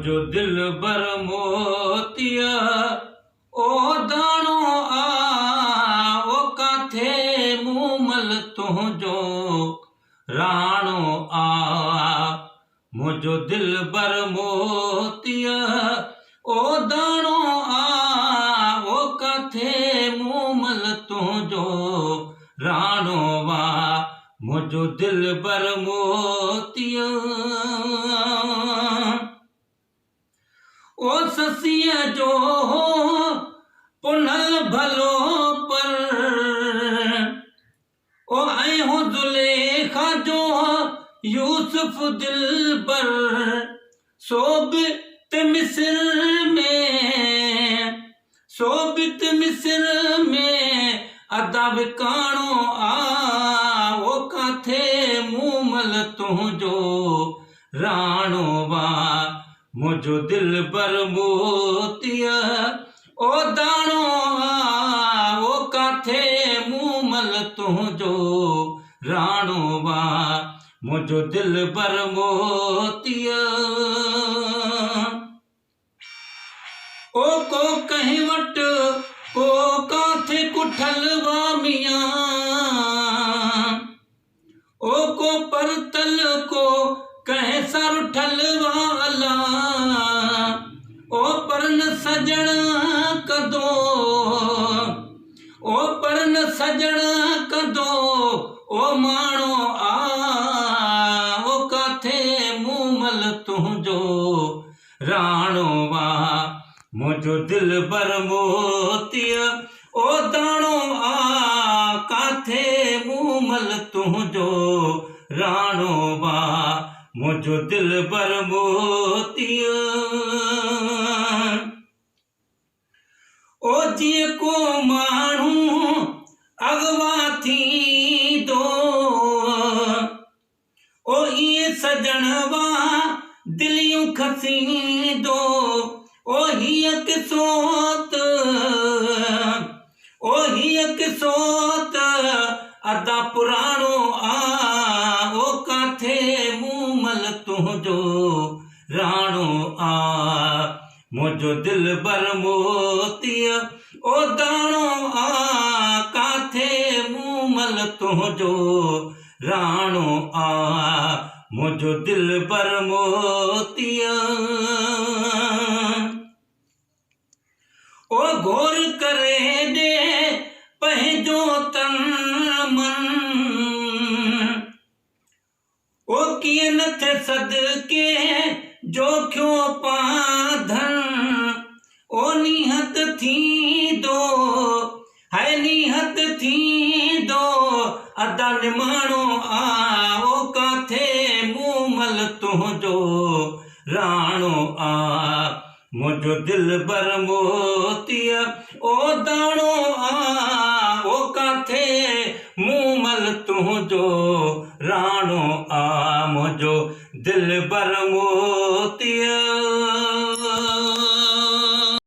मुझो दिल बर मोतिया ओ दाणो आ ओ काथे मूमल तुझो राणो आ मुझो दिल बर मोतिया ओ दाणो आ ओ काथे मूमल तुझो राणो वा मुझो दिल बर मोतिया ओ ससिया जो पुनल भलो पर ओ ऐं हो जुलेखा जो यूसुफ दिल पर सोबित मिस्र में अदा विकाणो आ ओ काथे मूमल तुझो राणो वा मुझो दिल बर मोतिया ओ दाणो आ ओ काथे मूमल तुझो राणो वा मुझो दिल बर मोतिया ओ को कहीं वट को काथे कुठल वा मियां ओ को परतल को कहे सर उठल वाला ओ पर न सजण कदो ओ पर न सजण कदो ओ माणो आ ओ काथे मूमल तुझो राणो वा मुझो दिल बर मोतिया ओ दाणो आ काथे मूमल तुझो राणो वा मुझो दिल बर मोतिया ओ जिए को माण्हू अगवा थी दो ओ इए सजण वा दिलियूं खसी दो ओ हिय किसोत अदा पुराणो आ ओ काथे मूमल तुझो राणो आ मुझो दिल बर मोतिया ओ दाणो आ काथे मूमल तुझो राणो आ मुझो दिल बर मोतिया ओ घोर करे दे पंहिंजो तन मन ओ किए न थे सदके जो क्यों पाधन ओ निहत थी दो है निहत थी दो अदा निमाणो आ ओ काथे मूमल तुझो राणो आ मुझो दिल बर मोतिया ओ दाणो आ ओ काथे मूमल तुझो राणो आ मुझो दिल बर मोतिया।